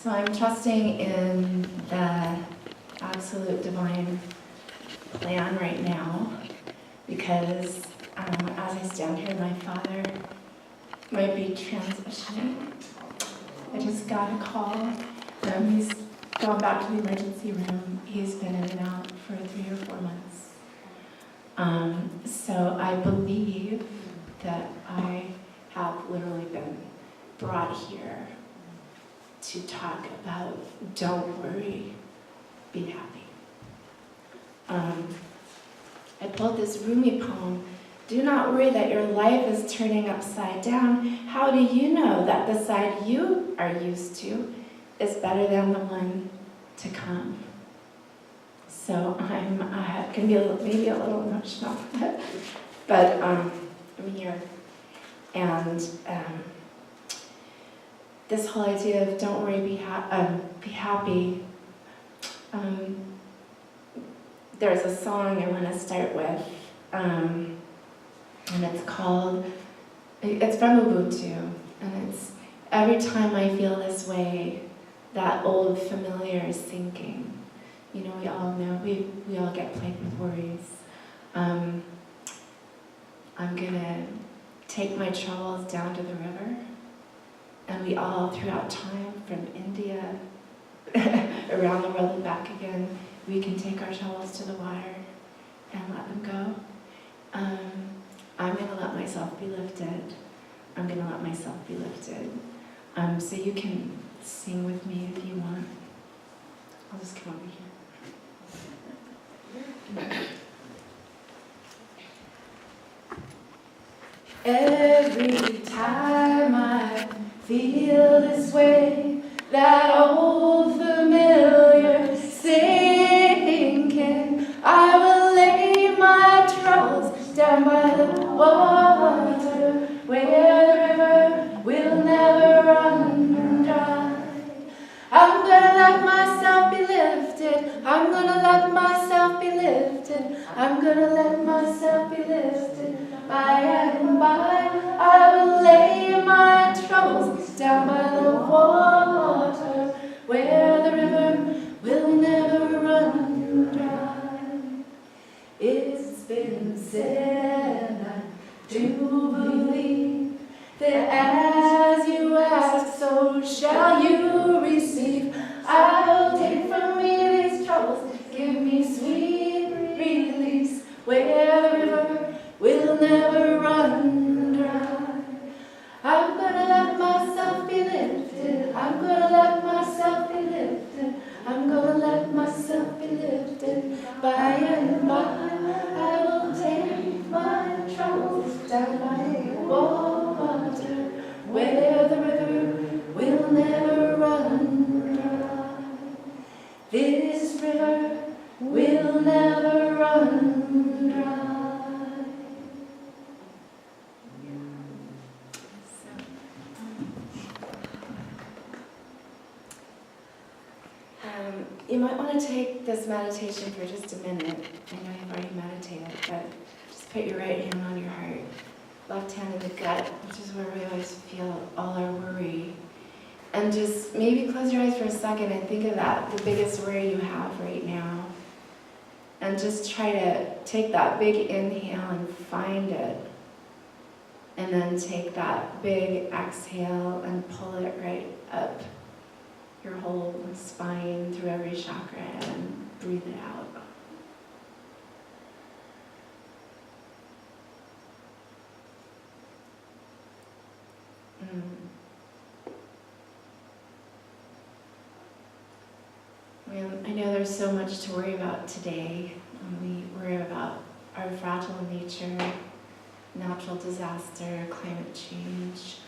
So I'm trusting in the absolute divine plan right now, because as I stand here, my father might be transitioning. I just got a call. He's gone back to the emergency room. He's been in and out for 3 or 4 months. So I believe that I have literally been brought here to talk about don't worry, be happy. I pulled this Rumi poem. Do not worry that your life is turning upside down. How do you know that the side you are used to is better than the one to come? So I'm going to be maybe a little emotional, but I'm here. And this whole idea of don't worry, be happy. There's a song I want to start with, and it's called, it's from Ubuntu, and it's, every time I feel this way, that old familiar is sinking. You know, we all know, we all get plagued with worries. I'm gonna take my troubles down to the river, and we all, throughout time, from India, around the world and back again, we can take our troubles to the water and let them go. I'm gonna let myself be lifted. I'm gonna let myself be lifted. So you can sing with me if you want. I'll just come over here. Every time I feel this way, that old familiar sinking, I will lay my troubles down by the water, where the river will never run dry. I'm gonna let myself be lifted. I'm gonna let myself be lifted. I'm gonna let myself be lifted. By and by, I will lay my troubles down by the water, where the river will never run dry. It's been said, I do believe, that as you ask, so shall you receive. I'll take from me these troubles, give me sweet release, where the river will never run dry. I'm gonna let myself be lifted. I'm gonna let myself be lifted. I'm gonna let myself be lifted. By and by, I will take my troubles down by the water, where the river will never run dry. This river will never run dry. You might want to take this meditation for just a minute. I know you've already meditated, but just put your right hand on your heart, left hand in the gut, which is where we always feel all our worry. And just maybe close your eyes for a second and think of that, the biggest worry you have right now. And just try to take that big inhale and find it. And then take that big exhale and pull it right up your whole spine, through every chakra, and breathe it out. I know there's so much to worry about today. We worry about our fragile nature, natural disaster, climate change.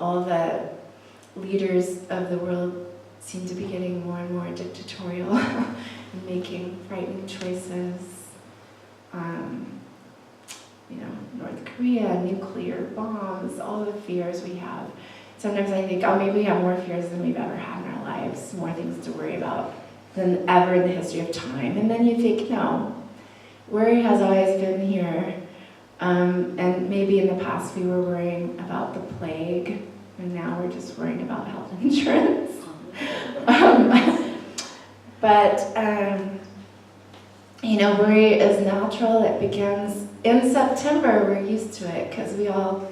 All the leaders of the world seem to be getting more and more dictatorial and making frightening choices. North Korea, nuclear bombs, all the fears we have. Sometimes I think, maybe we have more fears than we've ever had in our lives, more things to worry about than ever in the history of time. And then you think, no, worry has always been here. And maybe in the past we were worrying about the plague, and now we're just worrying about health insurance. But, worry is natural. It begins in September. We're used to it because we all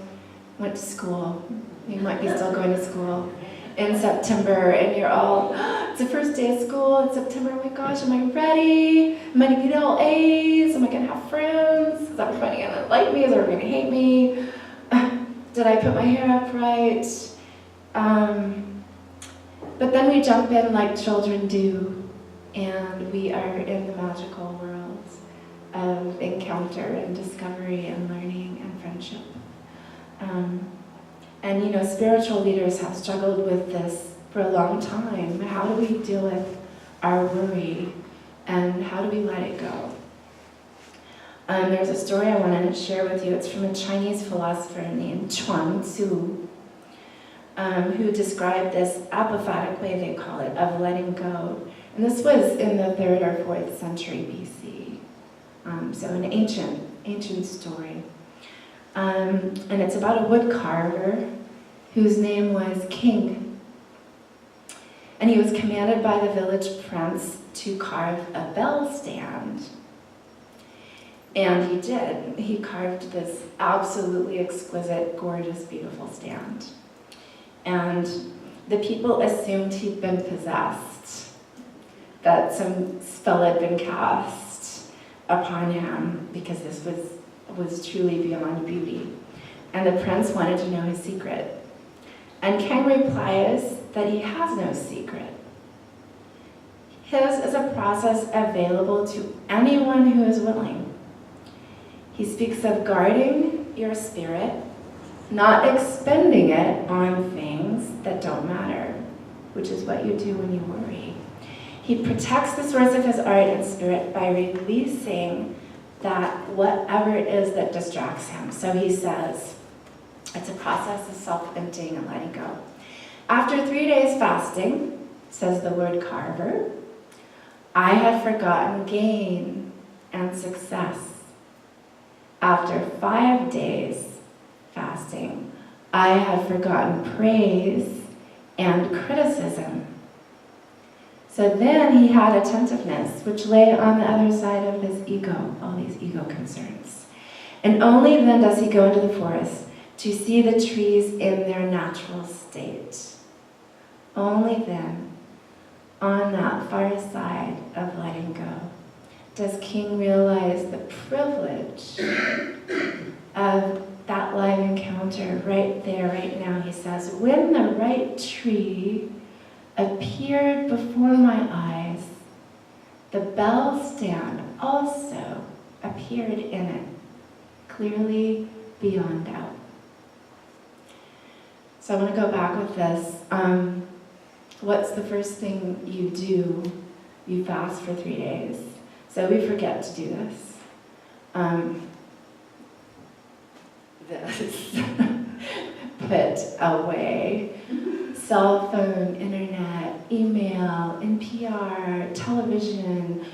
went to school. You might be still going to school in September, and you're all, it's the first day of school in September. Oh my gosh, am I ready? Am I going to get all A's? Am I going to have friends? Is everybody going to like me? Is everybody going to hate me? Did I put my hair up right? But then we jump in like children do, and we are in the magical world of encounter and discovery and learning and friendship. And spiritual leaders have struggled with this for a long time. How do we deal with our worry, and how do we let it go? There's a story I wanted to share with you. It's from a Chinese philosopher named Chuang Tzu, who described this apophatic way, they call it, of letting go. And this was in the 3rd or 4th century BC. So an ancient story. And it's about a wood carver whose name was King. And he was commanded by the village prince to carve a bell stand. And he did. He carved this absolutely exquisite, gorgeous, beautiful stand. And the people assumed he'd been possessed, that some spell had been cast upon him because this was truly beyond beauty. And the prince wanted to know his secret. And King replies that he has no secret. His is a process available to anyone who is willing. He speaks of guarding your spirit, not expending it on things that don't matter, which is what you do when you worry. He protects the source of his art and spirit by releasing that whatever it is that distracts him. So he says, it's a process of self-emptying and letting go. After 3 days fasting, says the word carver, I had forgotten gain and success. After 5 days fasting, I had forgotten praise and criticism. So then he had attentiveness, which lay on the other side of his ego, all these ego concerns. And only then does he go into the forest to see the trees in their natural state. Only then, on that far side of letting go, does King realize the privilege of that live encounter right there, right now. He says, when the right tree appeared before my eyes, the bell stand also appeared in it, clearly beyond doubt. So I want to go back with this. What's the first thing you do? You fast for 3 days. So we forget to do this. Put away cell phone, internet, email, NPR, television,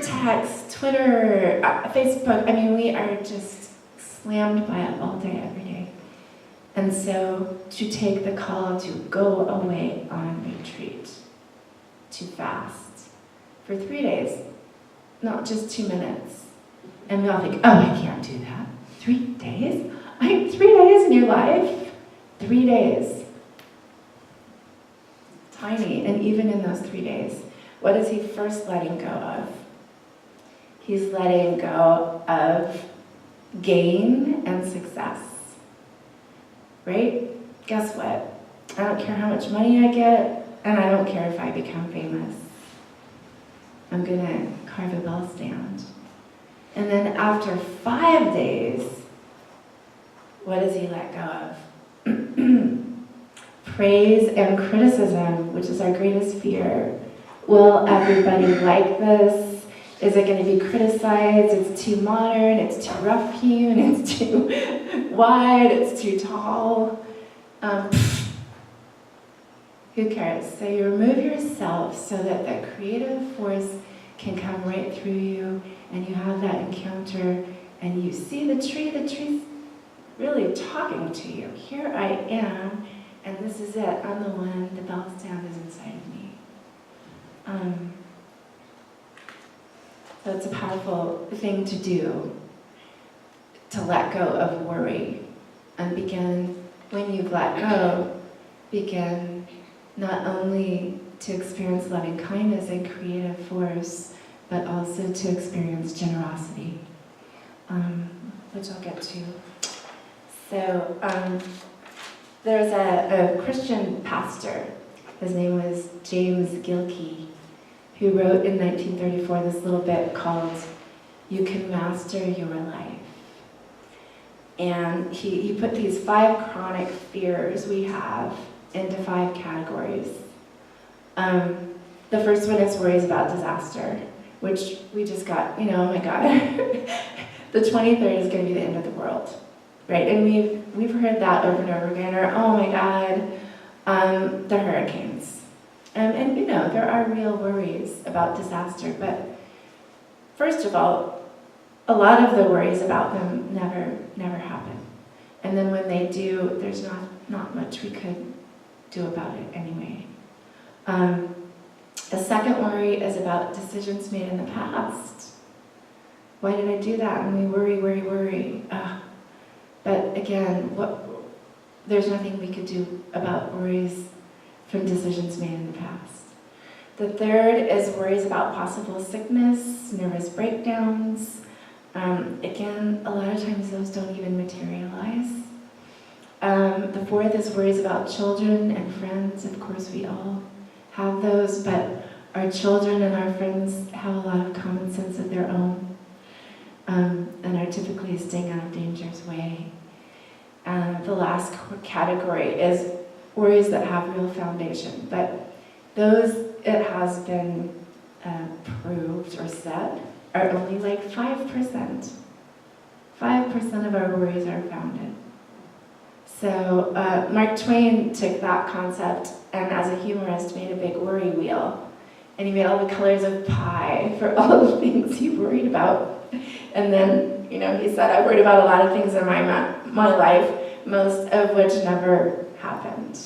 text, Twitter, Facebook. I mean, we are just slammed by it all day, every day. And so to take the call to go away on retreat, to fast for 3 days, not just 2 minutes. And we all think, oh, I can't do that. 3 days? 3 days in your life? 3 days. Tiny. And even in those 3 days, what is he first letting go of? He's letting go of gain and success. Right? Guess what? I don't care how much money I get, and I don't care if I become famous. I'm gonna carve a bell stand. And then after 5 days, what does he let go of? Praise and criticism, which is our greatest fear. Will everybody like this? Is it going to be criticized? It's too modern, it's too rough-hewn, it's too wide, it's too tall. Who cares? So you remove yourself so that the creative force can come right through you, and you have that encounter, and you see the tree's really talking to you. Here I am, and this is it. I'm the one, the bell stand is inside of me. That's a powerful thing to do, to let go of worry and begin, when you've let go, begin not only to experience loving kindness and creative force, but also to experience generosity, which I'll get to. So there's a Christian pastor, his name was James Gilkey, who wrote in 1934 this little bit called You Can Master Your Life. And he put these 5 chronic fears we have into 5 categories. The first one is worries about disaster, which we just got, oh my God, the 23rd is going to be the end of the world, right? And we've heard that over and over again, or oh my God, the hurricanes. And there are real worries about disaster, but first of all, a lot of the worries about them never happen. And then when they do, there's not much we could do about it anyway. The second worry is about decisions made in the past. Why did I do that? And we worry. But again, there's nothing we could do about worries from decisions made in the past. The third is worries about possible sickness, nervous breakdowns. Again, a lot of times those don't even materialize. The fourth is worries about children and friends. Of course, we all have those, but our children and our friends have a lot of common sense of their own, and are typically staying out of danger's way. The last category is worries that have real foundation, but those, it has been proved or said, are only like 5%. 5% of our worries are founded. So Mark Twain took that concept and as a humorist made a big worry wheel. And he made all the colors of pie for all the things he worried about. And then, he said, I worried about a lot of things in my life, most of which never happened.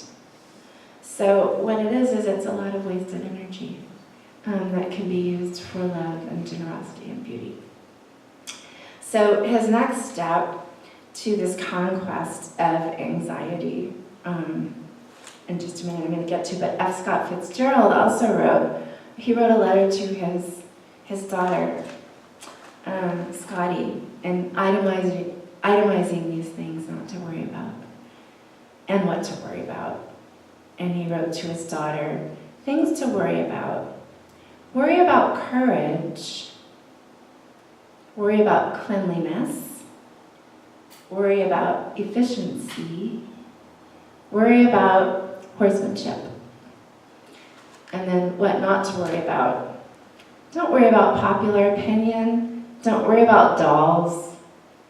So what it is it's a lot of wasted energy that can be used for love and generosity and beauty. So his next step to this conquest of anxiety, in just a minute I'm going to get to, but F. Scott Fitzgerald also wrote a letter to his daughter, Scotty, and itemizing these things not to worry about and what to worry about. And he wrote to his daughter, things to worry about. Worry about courage. Worry about cleanliness. Worry about efficiency. Worry about horsemanship. And then what not to worry about. Don't worry about popular opinion. Don't worry about dolls.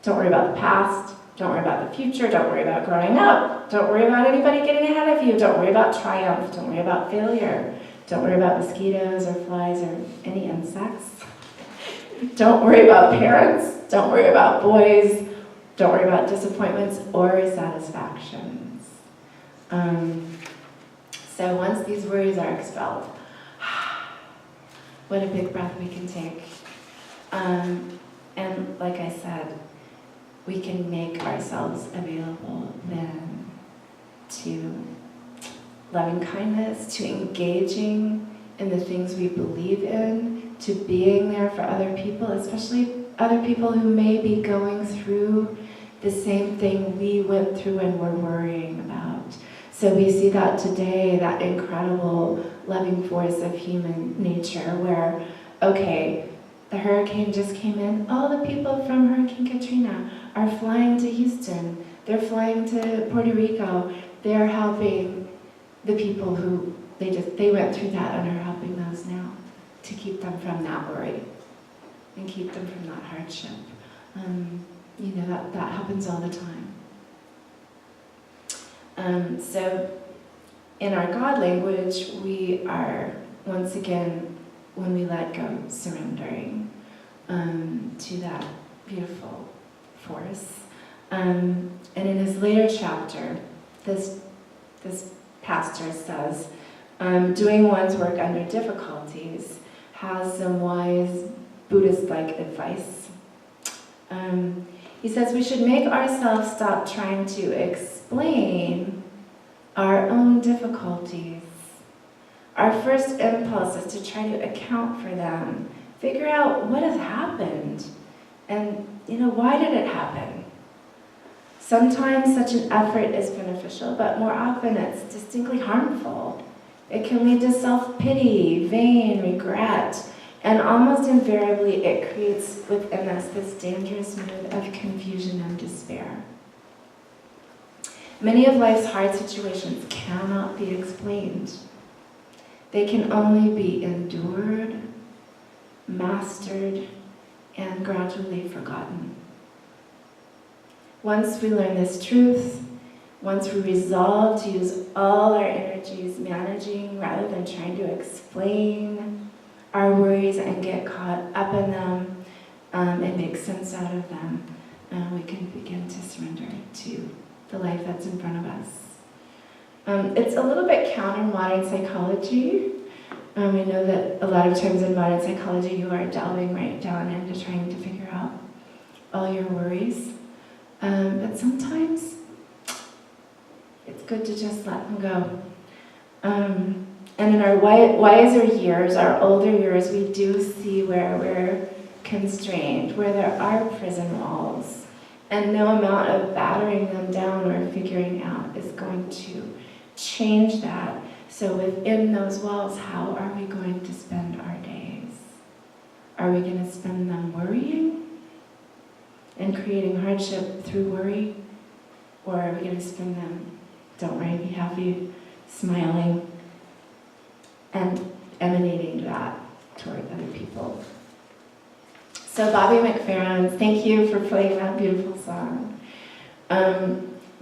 Don't worry about the past. Don't worry about the future. Don't worry about growing up. Don't worry about anybody getting ahead of you. Don't worry about triumph. Don't worry about failure. Don't worry about mosquitoes or flies or any insects. Don't worry about parents. Don't worry about boys. Don't worry about disappointments or satisfactions. So once these worries are expelled, what a big breath we can take. And like I said, we can make ourselves available then to loving kindness, to engaging in the things we believe in, to being there for other people, especially other people who may be going through the same thing we went through and were worrying about. So we see that today, that incredible loving force of human nature where, okay, the hurricane just came in. All the people from Hurricane Katrina are flying to Houston. They're flying to Puerto Rico. They're helping the people who they went through that and are helping those now to keep them from that worry and keep them from that hardship. That happens all the time. So in our God language, we are, once again, when we let go, surrendering to that beautiful force. And in his later chapter, this pastor says, doing one's work under difficulties has some wise Buddhist-like advice. He says we should make ourselves stop trying to explain our own difficulties. Our first impulse is to try to account for them, figure out what has happened, and why did it happen? Sometimes such an effort is beneficial, but more often it's distinctly harmful. It can lead to self-pity, vain regret, and almost invariably it creates within us this dangerous mood of confusion and despair. Many of life's hard situations cannot be explained. They can only be endured, mastered, and gradually forgotten. Once we learn this truth, once we resolve to use all our energies managing rather than trying to explain our worries and get caught up in them and make sense out of them, we can begin to surrender to the life that's in front of us. It's a little bit counter modern psychology. I know that a lot of times in modern psychology you are delving right down into trying to figure out all your worries. But sometimes it's good to just let them go. And in our wiser years, our older years, we do see where we're constrained, where there are prison walls, and no amount of battering them down or figuring out is going to change that. So within those walls, how are we going to spend our days? Are we going to spend them worrying and creating hardship through worry? Or are we going to spend them, don't worry, be happy, smiling, and emanating that toward other people? So Bobby McFerrin, thank you for playing that beautiful song.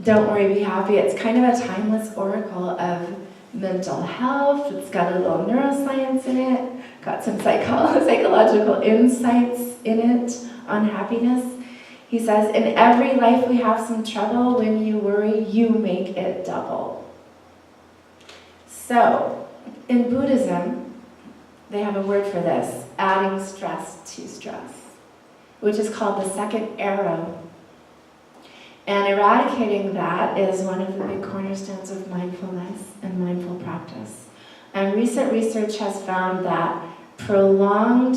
Don't worry, be happy. It's kind of a timeless oracle of mental health. It's got a little neuroscience in it, got some psychological insights in it on happiness. He says, in every life we have some trouble. When you worry, you make it double. So, in Buddhism, they have a word for this, adding stress to stress, which is called the second arrow. And eradicating that is one of the big cornerstones of mindfulness and mindful practice. And recent research has found that prolonged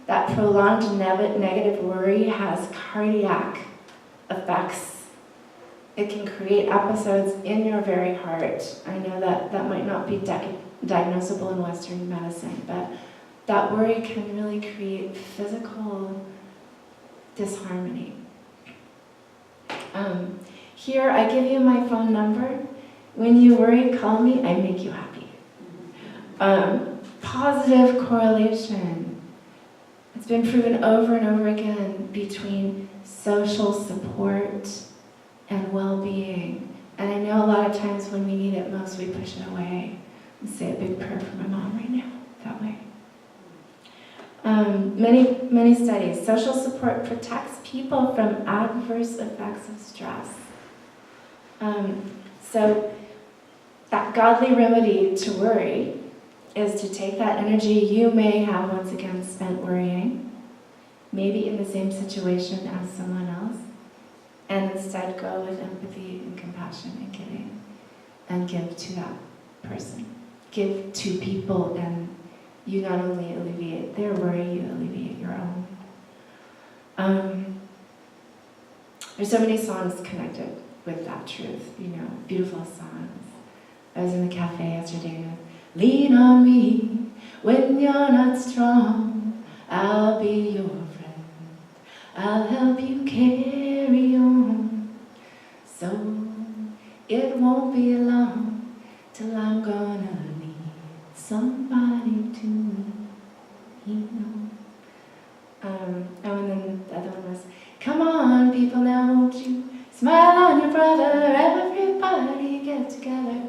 negative worry has cardiac effects. It can create episodes in your very heart. I know that might not be diagnosable in Western medicine, but that worry can really create physical disharmony. Here, I give you my phone number. When you worry, call me, I make you happy. Positive correlation. It's been proven over and over again between social support and well-being. And I know a lot of times when we need it most, we push it away. I say a big prayer for my mom right now, that way. Many studies. Social support protects people from adverse effects of stress. So that godly remedy to worry is to take that energy you may have once again spent worrying, maybe in the same situation as someone else, and instead go with empathy and compassion and giving, and give to that person. Give to people, and you not only alleviate their worry, you alleviate your own. There's so many songs connected with that truth, beautiful songs. I was in the cafe yesterday with lean on me when you're not strong. I'll be your friend. I'll help you carry on. So it won't be long till I'm gonna need somebody to and then the other one was, come on people, now won't you smile on your brother, everybody get together,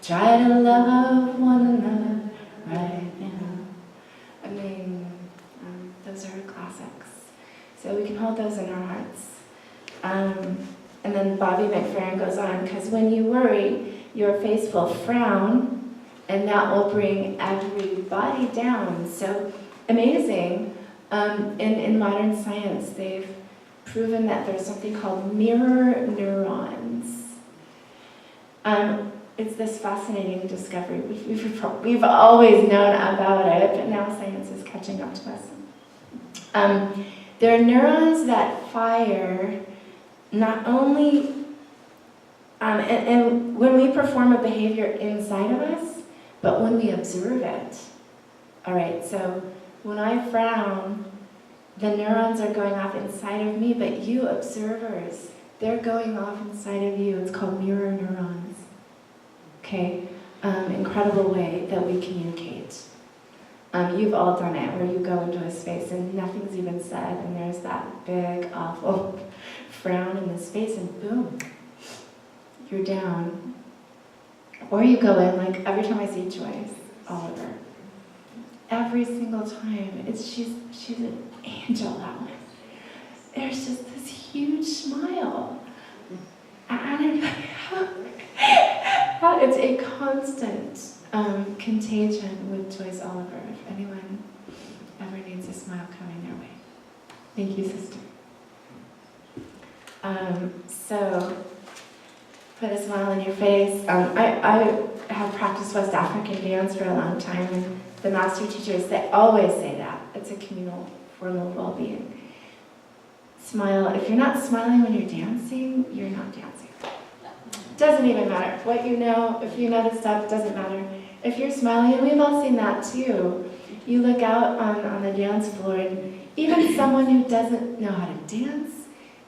try to love one another right now. I mean, those are classics. So we can hold those in our hearts. And then Bobby McFerrin goes on, because when you worry, your face will frown, and that will bring everybody down. So amazing. In modern science, they've proven that there's something called mirror neurons. It's this fascinating discovery. We've always known about it, but now science is catching up to us. There are neurons that fire not only, and when we perform a behavior inside of us, but when we observe it. All right, so when I frown, the neurons are going off inside of me, but you observers, they're going off inside of you. It's called mirror neurons. Okay? Incredible way that we communicate. You've all done it, where you go into a space and nothing's even said, and there's that big, awful frown in the space, and boom, you're down. Or you go in, like every time I see Joyce, Oliver, every single time, she's an angel, that one. There's just this huge smile. And I'm like, how it's a constant contagion with Joyce Oliver, if anyone ever needs a smile coming their way. Thank you, sister. So, put a smile on your face. I have practiced West African dance for a long time, and the master teachers, they always say that. It's a communal form of well-being. Smile. If you're not smiling when you're dancing, you're not dancing. Doesn't even matter what you know. If you know the stuff, doesn't matter. If you're smiling, and we've all seen that too. You look out on the dance floor, and even someone who doesn't know how to dance,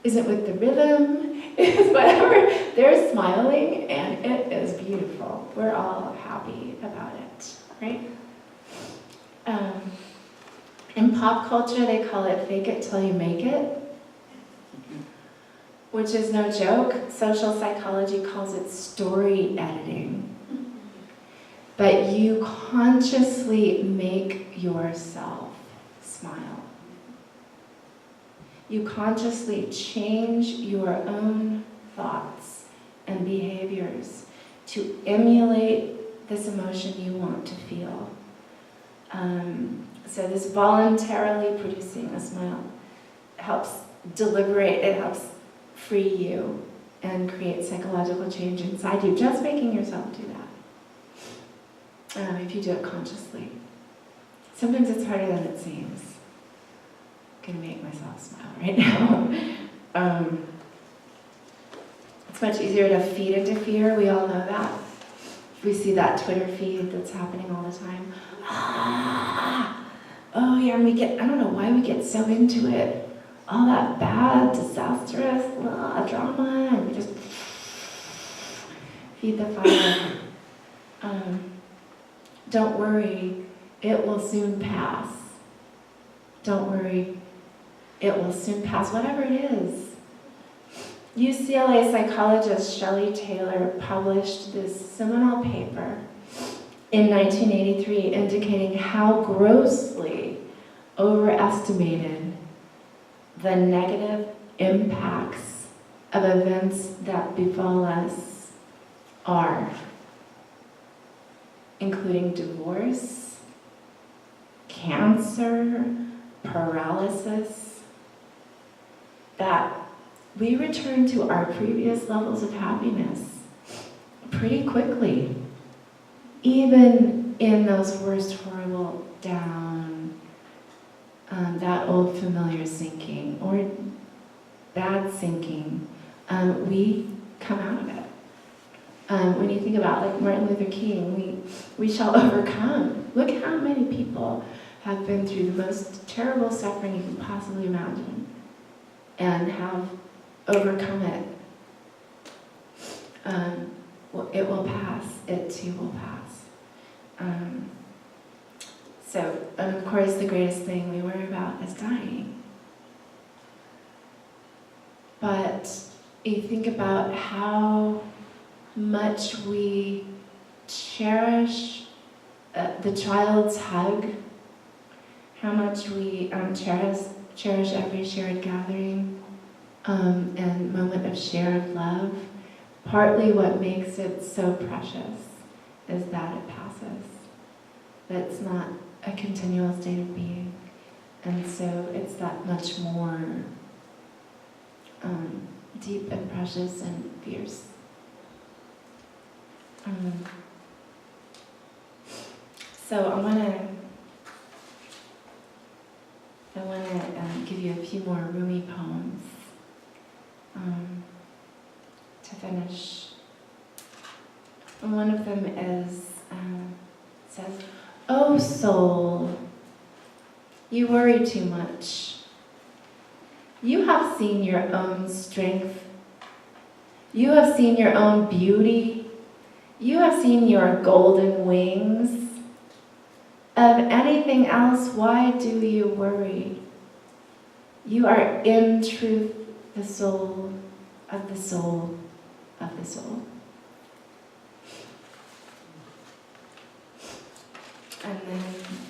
isn't with the rhythm, is whatever, they're smiling, and it is beautiful. We're all happy about it, right? In pop culture, they call it fake it till you make it, which is no joke. Social psychology calls it story editing. But you consciously make yourself smile. You consciously change your own thoughts and behaviors to emulate this emotion you want to feel. So this voluntarily producing a smile helps deliberate, it helps free you and create psychological change inside you, just making yourself do that. If you do it consciously. Sometimes it's harder than it seems. I'm gonna make myself smile right now. It's much easier to feed into fear, we all know that. We see that Twitter feed that's happening all the time. Oh yeah, and we get, I don't know why we get so into it. All that bad, disastrous drama, and we just feed the fire. Don't worry, it will soon pass. Don't worry, it will soon pass, whatever it is. UCLA psychologist Shelley Taylor published this seminal paper in 1983 indicating how grossly overestimated the negative impacts of events that befall us are, including divorce, cancer, paralysis, that we return to our previous levels of happiness pretty quickly, even in those worst, horrible, down, that old familiar sinking, or bad sinking, we come out of it. When you think about, like Martin Luther King, we shall overcome. Look how many people have been through the most terrible suffering you can possibly imagine and have overcome it. It will pass. It too will pass. So, and of course, the greatest thing we worry about is dying. But you think about how much we cherish the child's hug, how much we cherish every shared gathering and moment of shared love. Partly what makes it so precious is that it passes. That it's not a continual state of being. And so it's that much more deep and precious and fierce. So I want to give you a few more Rumi poems to finish. And one of them says, "Oh soul, you worry too much. You have seen your own strength. You have seen your own beauty. You have seen your golden wings. Of anything else, why do you worry? You are in truth the soul of the soul of the soul." And then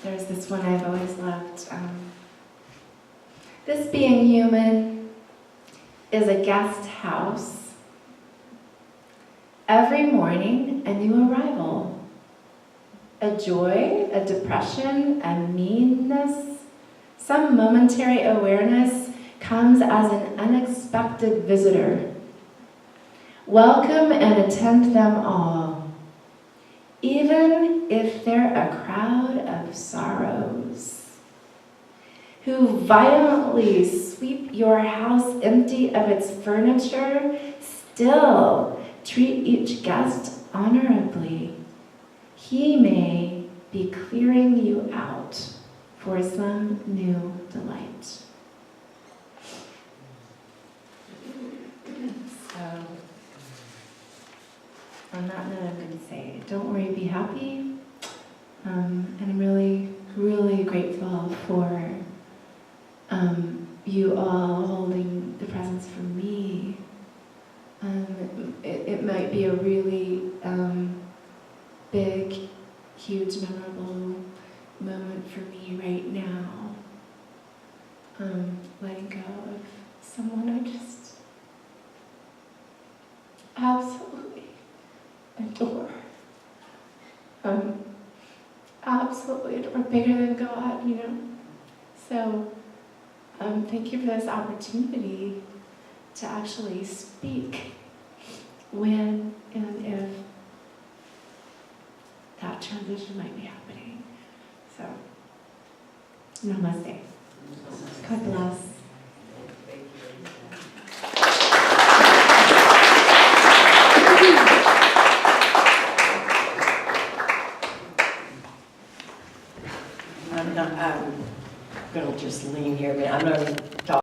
there's this one I've always loved. This being human is a guest house. Every morning, a new arrival. A joy, a depression, a meanness, some momentary awareness comes as an unexpected visitor. Welcome and attend them all, even if they're a crowd of sorrows, who violently sweep your house empty of its furniture. Still treat each guest honorably. He may be clearing you out for some new delight. So, on that note, I'm going to say, don't worry, be happy. And I'm really, really grateful for you all holding the presence for me. It might be a really big, huge, memorable moment for me right now. Letting go of someone I just absolutely adore. Absolutely adore, bigger than God, you know. So, thank you for this opportunity to actually speak when and if that transition might be happening. So, namaste. God bless. I'm going to just lean here. I'm going to talk.